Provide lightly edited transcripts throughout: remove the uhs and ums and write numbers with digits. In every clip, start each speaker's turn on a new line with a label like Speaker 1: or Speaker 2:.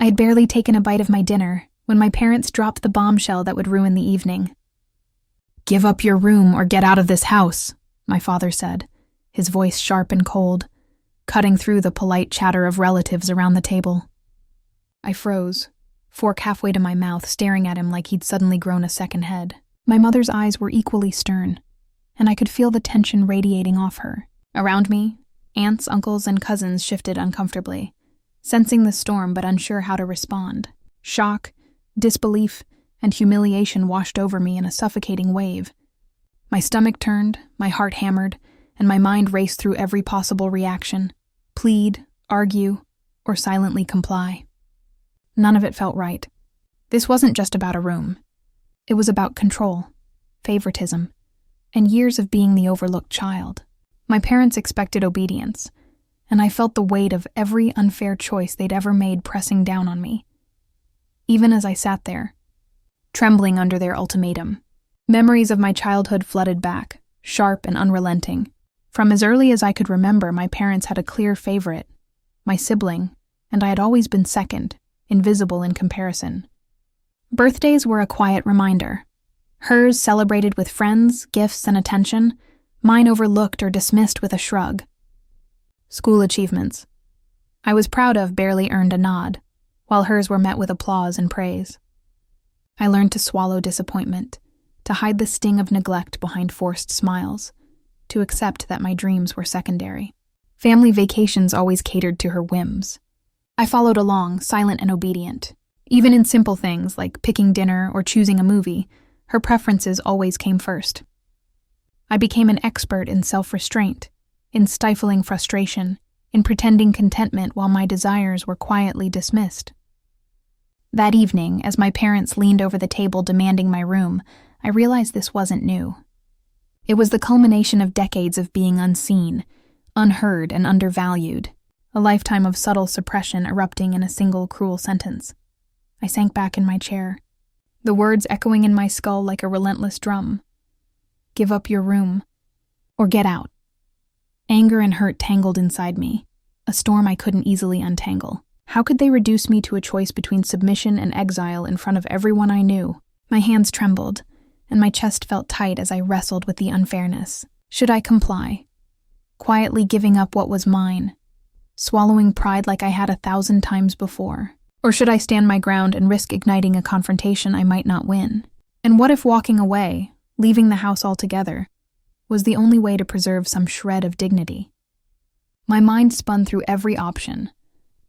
Speaker 1: I had barely taken a bite of my dinner when my parents dropped the bombshell that would ruin the evening. "Give up your room or get out of this house," my father said, his voice sharp and cold, cutting through the polite chatter of relatives around the table. I froze, fork halfway to my mouth, staring at him like he'd suddenly grown a second head. My mother's eyes were equally stern, and I could feel the tension radiating off her. Around me, aunts, uncles, and cousins shifted uncomfortably, sensing the storm but unsure how to respond. Shock, disbelief, and humiliation washed over me in a suffocating wave. My stomach turned, my heart hammered, and my mind raced through every possible reaction: plead, argue, or silently comply. None of it felt right. This wasn't just about a room. It was about control, favoritism, and years of being the overlooked child. My parents expected obedience, and I felt the weight of every unfair choice they'd ever made pressing down on me. Even as I sat there, trembling under their ultimatum, memories of my childhood flooded back, sharp and unrelenting. From as early as I could remember, my parents had a clear favorite, my sibling, and I had always been second, invisible in comparison. Birthdays were a quiet reminder. Hers celebrated with friends, gifts, and attention, mine overlooked or dismissed with a shrug. School achievements I was proud of barely earned a nod, while hers were met with applause and praise. I learned to swallow disappointment, to hide the sting of neglect behind forced smiles, to accept that my dreams were secondary. Family vacations always catered to her whims. I followed along, silent and obedient. Even in simple things like picking dinner or choosing a movie, her preferences always came first. I became an expert in self-restraint, in stifling frustration, in pretending contentment while my desires were quietly dismissed. That evening, as my parents leaned over the table demanding my room, I realized this wasn't new. It was the culmination of decades of being unseen, unheard, and undervalued, a lifetime of subtle suppression erupting in a single cruel sentence. I sank back in my chair, the words echoing in my skull like a relentless drum. Give up your room, or get out. Anger and hurt tangled inside me, a storm I couldn't easily untangle. How could they reduce me to a choice between submission and exile in front of everyone I knew? My hands trembled, and my chest felt tight as I wrestled with the unfairness. Should I comply, quietly giving up what was mine, swallowing pride like I had 1,000 times before? Or should I stand my ground and risk igniting a confrontation I might not win? And what if walking away, leaving the house altogether, was the only way to preserve some shred of dignity? My mind spun through every option,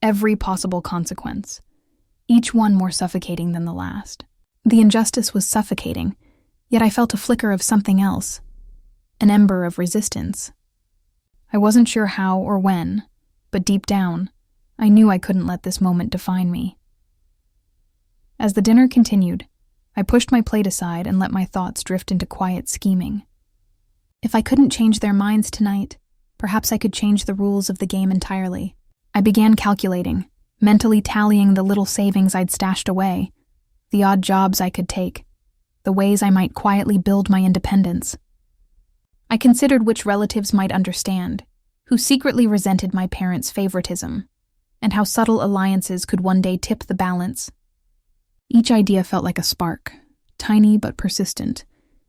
Speaker 1: every possible consequence, each one more suffocating than the last. The injustice was suffocating, yet I felt a flicker of something else, an ember of resistance. I wasn't sure how or when, but deep down, I knew I couldn't let this moment define me. As the dinner continued, I pushed my plate aside and let my thoughts drift into quiet scheming. If I couldn't change their minds tonight, perhaps I could change the rules of the game entirely. I began calculating, mentally tallying the little savings I'd stashed away, the odd jobs I could take, the ways I might quietly build my independence. I considered which relatives might understand, who secretly resented my parents' favoritism, and how subtle alliances could one day tip the balance. Each idea felt like a spark, tiny but persistent,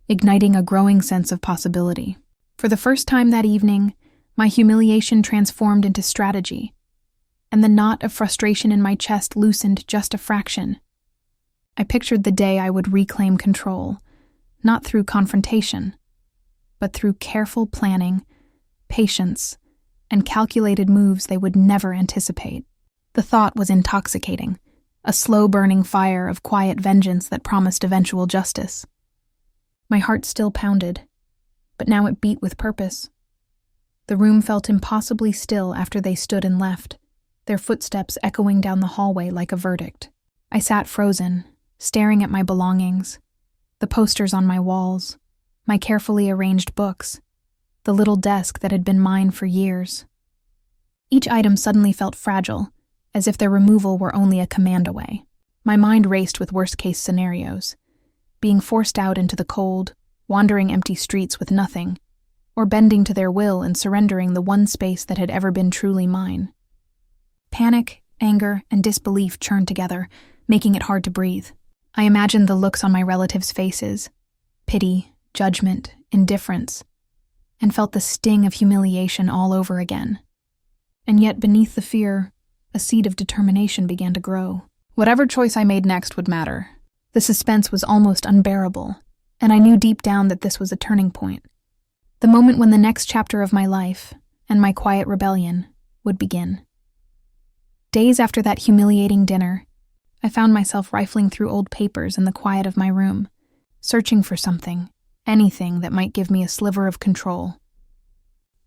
Speaker 1: igniting a growing sense of possibility. For the first time that evening, my humiliation transformed into strategy, and the knot of frustration in my chest loosened just a fraction. I pictured the day I would reclaim control, not through confrontation, but through careful planning, patience, and calculated moves they would never anticipate. The thought was intoxicating, a slow-burning fire of quiet vengeance that promised eventual justice. My heart still pounded, but now it beat with purpose. The room felt impossibly still after they stood and left, their footsteps echoing down the hallway like a verdict. I sat frozen, staring at my belongings, the posters on my walls, my carefully arranged books, the little desk that had been mine for years. Each item suddenly felt fragile, as if their removal were only a command away. My mind raced with worst-case scenarios, being forced out into the cold, wandering empty streets with nothing, or bending to their will and surrendering the one space that had ever been truly mine. Panic anger, and disbelief churned together, making it hard to breathe. I imagined the looks on my relatives' faces: pity, judgment, indifference, and felt the sting of humiliation all over again. And yet beneath the fear, a seed of determination began to grow. Whatever choice I made next would matter. The suspense was almost unbearable, and I knew deep down that this was a turning point. The moment when the next chapter of my life, and my quiet rebellion, would begin. Days after that humiliating dinner, I found myself rifling through old papers in the quiet of my room, searching for something, anything that might give me a sliver of control.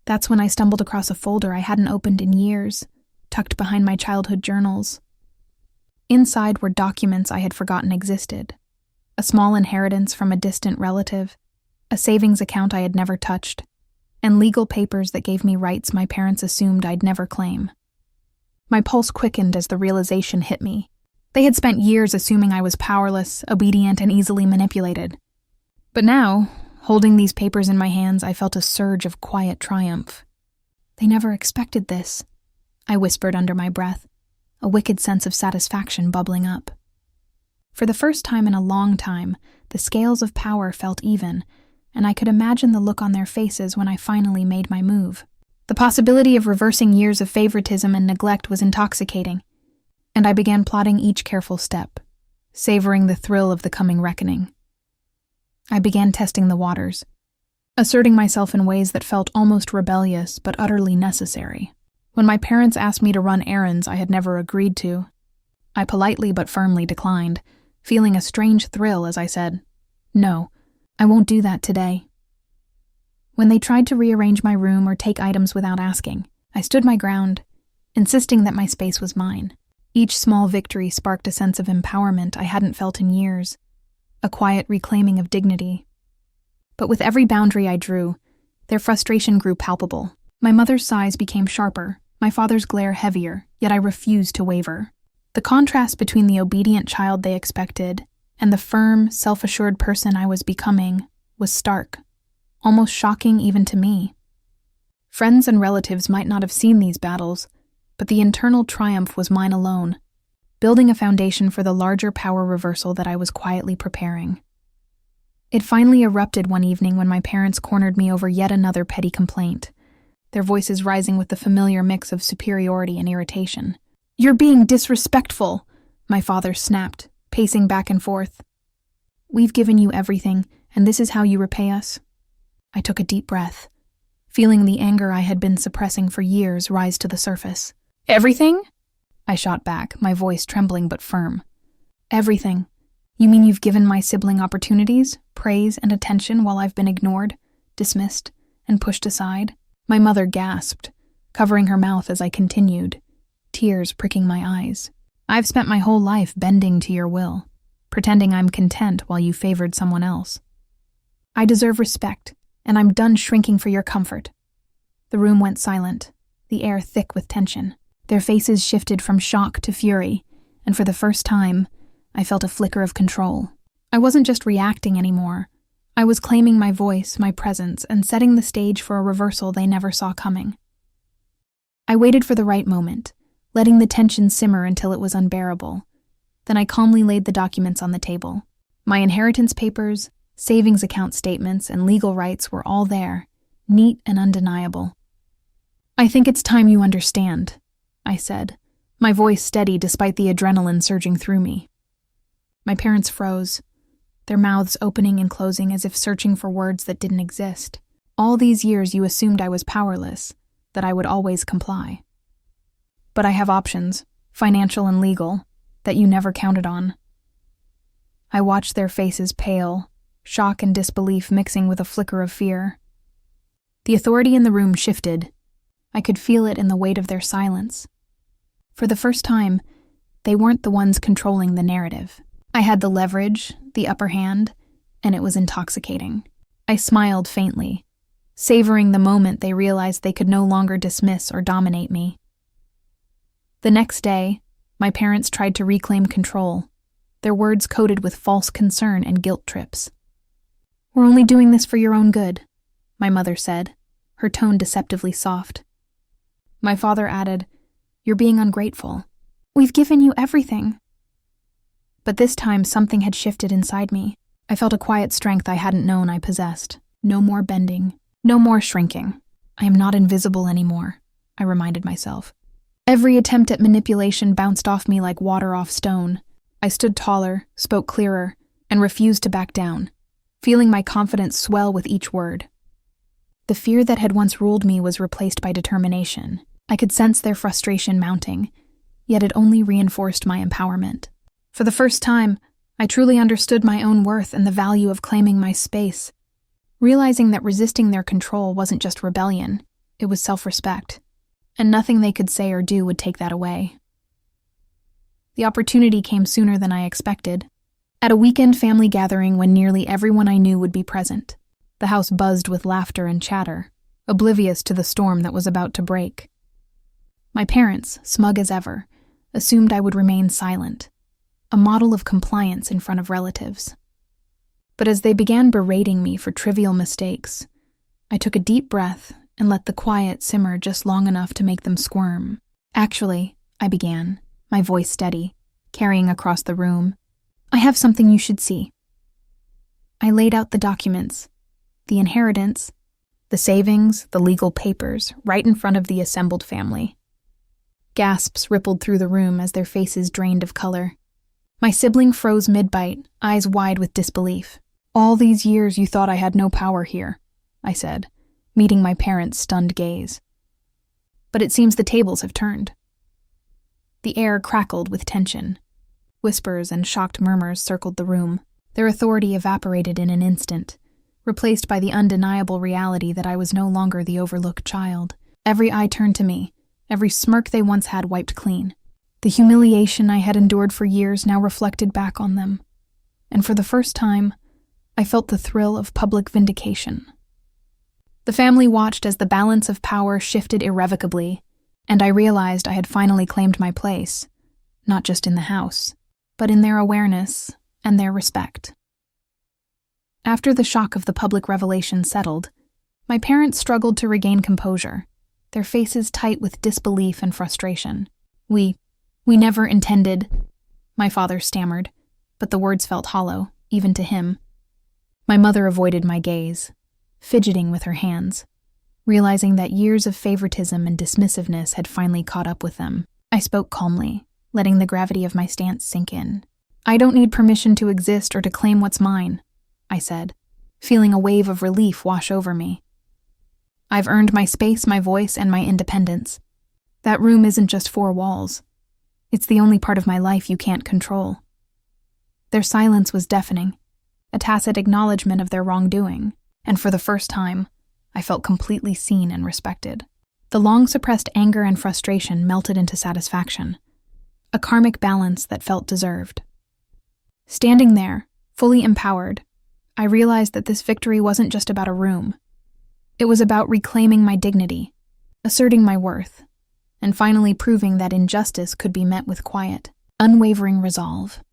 Speaker 1: That's when I stumbled across a folder I hadn't opened in years, tucked behind my childhood journals. Inside were documents I had forgotten existed: a small inheritance from a distant relative, a savings account I had never touched, and legal papers that gave me rights my parents assumed I'd never claim. My pulse quickened as the realization hit me. They had spent years assuming I was powerless, obedient, and easily manipulated. But now, holding these papers in my hands, I felt a surge of quiet triumph. They never expected this, I whispered under my breath, a wicked sense of satisfaction bubbling up. For the first time in a long time, the scales of power felt even, and I could imagine the look on their faces when I finally made my move. The possibility of reversing years of favoritism and neglect was intoxicating, and I began plotting each careful step, savoring the thrill of the coming reckoning. I began testing the waters, asserting myself in ways that felt almost rebellious but utterly necessary. When my parents asked me to run errands I had never agreed to, I politely but firmly declined, feeling a strange thrill as I said, "No, I won't do that today." When they tried to rearrange my room or take items without asking, I stood my ground, insisting that my space was mine. Each small victory sparked a sense of empowerment I hadn't felt in years, a quiet reclaiming of dignity. But with every boundary I drew, their frustration grew palpable. My mother's sighs became sharper, my father's glare heavier, yet I refused to waver. The contrast between the obedient child they expected and the firm, self-assured person I was becoming was stark, almost shocking even to me. Friends and relatives might not have seen these battles, but the internal triumph was mine alone, building a foundation for the larger power reversal that I was quietly preparing. It finally erupted one evening when my parents cornered me over yet another petty complaint, their voices rising with the familiar mix of superiority and irritation. "You're being disrespectful," my father snapped, pacing back and forth. "We've given you everything, and this is how you repay us?" I took a deep breath, feeling the anger I had been suppressing for years rise to the surface. "Everything?" I shot back, my voice trembling but firm. "Everything. You mean you've given my sibling opportunities, praise, and attention while I've been ignored, dismissed, and pushed aside?" My mother gasped, covering her mouth as I continued, tears pricking my eyes. "I've spent my whole life bending to your will, pretending I'm content while you favored someone else. I deserve respect, and I'm done shrinking for your comfort." The room went silent, the air thick with tension. Their faces shifted from shock to fury, and for the first time, I felt a flicker of control. I wasn't just reacting anymore. I was claiming my voice, my presence, and setting the stage for a reversal they never saw coming. I waited for the right moment, letting the tension simmer until it was unbearable. Then I calmly laid the documents on the table. My inheritance papers, savings account statements, and legal rights were all there, neat and undeniable. "I think it's time you understand," I said, my voice steady despite the adrenaline surging through me. My parents froze, their mouths opening and closing as if searching for words that didn't exist. "All these years you assumed I was powerless, that I would always comply. But I have options, financial and legal, that you never counted on." I watched their faces pale, shock and disbelief mixing with a flicker of fear. The authority in the room shifted. I could feel it in the weight of their silence. For the first time, they weren't the ones controlling the narrative. I had the leverage, the upper hand, and it was intoxicating. I smiled faintly, savoring the moment they realized they could no longer dismiss or dominate me. The next day, my parents tried to reclaim control, their words coated with false concern and guilt trips. "We're only doing this for your own good," my mother said, her tone deceptively soft. My father added, "You're being ungrateful." We've given you everything." But this time something had shifted inside me. I felt a quiet strength I hadn't known I possessed. No more bending. No more shrinking. I am not invisible anymore, I reminded myself. Every attempt at manipulation bounced off me like water off stone. I stood taller, spoke clearer, and refused to back down, feeling my confidence swell with each word. The fear that had once ruled me was replaced by determination. I could sense their frustration mounting, yet it only reinforced my empowerment. For the first time, I truly understood my own worth and the value of claiming my space, realizing that resisting their control wasn't just rebellion, it was self-respect, and nothing they could say or do would take that away. The opportunity came sooner than I expected. At a weekend family gathering when nearly everyone I knew would be present, the house buzzed with laughter and chatter, oblivious to the storm that was about to break. My parents, smug as ever, assumed I would remain silent, a model of compliance in front of relatives. But as they began berating me for trivial mistakes, I took a deep breath and let the quiet simmer just long enough to make them squirm. "Actually," I began, my voice steady, carrying across the room, "I have something you should see." I laid out the documents, the inheritance, the savings, the legal papers, right in front of the assembled family. Gasps rippled through the room as their faces drained of color. My sibling froze mid-bite, eyes wide with disbelief. "All these years you thought I had no power here," I said, meeting my parents' stunned gaze. But it seems the tables have turned. The air crackled with tension. Whispers and shocked murmurs circled the room. Their authority evaporated in an instant, replaced by the undeniable reality that I was no longer the overlooked child. Every eye turned to me, every smirk they once had wiped clean. The humiliation I had endured for years now reflected back on them, and for the first time, I felt the thrill of public vindication. The family watched as the balance of power shifted irrevocably, and I realized I had finally claimed my place, not just in the house, but in their awareness and their respect. After the shock of the public revelation settled, my parents struggled to regain composure, their faces tight with disbelief and frustration. We never intended," my father stammered, but the words felt hollow, even to him. My mother avoided my gaze, fidgeting with her hands, realizing that years of favoritism and dismissiveness had finally caught up with them. I spoke calmly, letting the gravity of my stance sink in. "I don't need permission to exist or to claim what's mine," I said, feeling a wave of relief wash over me. "I've earned my space, my voice, and my independence. That room isn't just four walls. It's the only part of my life you can't control." Their silence was deafening, a tacit acknowledgement of their wrongdoing, and for the first time, I felt completely seen and respected. The long-suppressed anger and frustration melted into satisfaction, a karmic balance that felt deserved. Standing there, fully empowered, I realized that this victory wasn't just about a room. It was about reclaiming my dignity, asserting my worth, and finally proving that injustice could be met with quiet, unwavering resolve.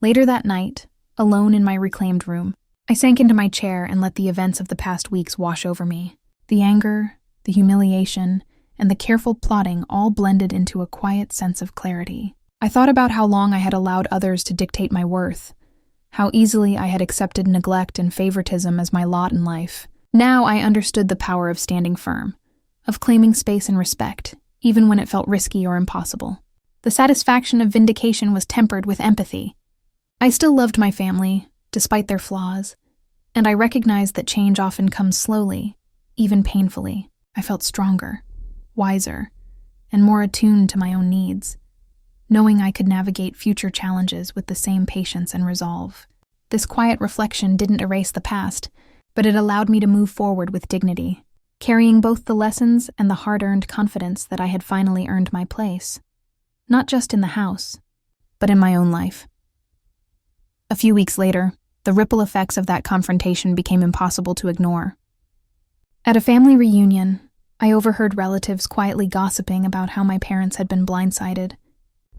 Speaker 1: Later that night, alone in my reclaimed room, I sank into my chair and let the events of the past weeks wash over me. The anger, the humiliation, and the careful plotting all blended into a quiet sense of clarity. I thought about how long I had allowed others to dictate my worth, how easily I had accepted neglect and favoritism as my lot in life. Now I understood the power of standing firm, of claiming space and respect, even when it felt risky or impossible. The satisfaction of vindication was tempered with empathy. I still loved my family, despite their flaws, and I recognized that change often comes slowly, even painfully. I felt stronger, wiser, and more attuned to my own needs, knowing I could navigate future challenges with the same patience and resolve. This quiet reflection didn't erase the past, but it allowed me to move forward with dignity, carrying both the lessons and the hard-earned confidence that I had finally earned my place, not just in the house, but in my own life. A few weeks later, the ripple effects of that confrontation became impossible to ignore. At a family reunion, I overheard relatives quietly gossiping about how my parents had been blindsided.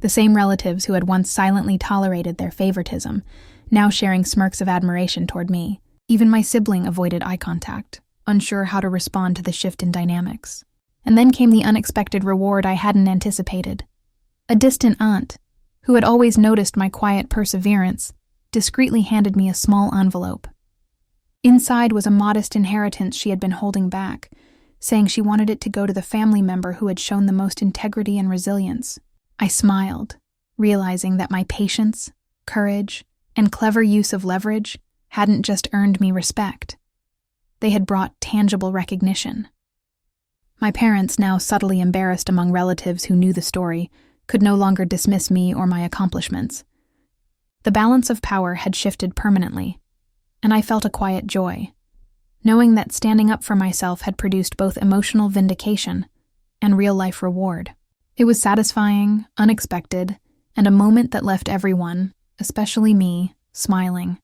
Speaker 1: The same relatives who had once silently tolerated their favoritism, now sharing smirks of admiration toward me. Even my sibling avoided eye contact, unsure how to respond to the shift in dynamics. And then came the unexpected reward I hadn't anticipated. A distant aunt, who had always noticed my quiet perseverance, discreetly handed me a small envelope. Inside was a modest inheritance she had been holding back, saying she wanted it to go to the family member who had shown the most integrity and resilience. I smiled, realizing that my patience, courage, and clever use of leverage hadn't just earned me respect. They had brought tangible recognition. My parents, now subtly embarrassed among relatives who knew the story, could no longer dismiss me or my accomplishments. The balance of power had shifted permanently, and I felt a quiet joy, knowing that standing up for myself had produced both emotional vindication and real-life reward. It was satisfying, unexpected, and a moment that left everyone, especially me, smiling.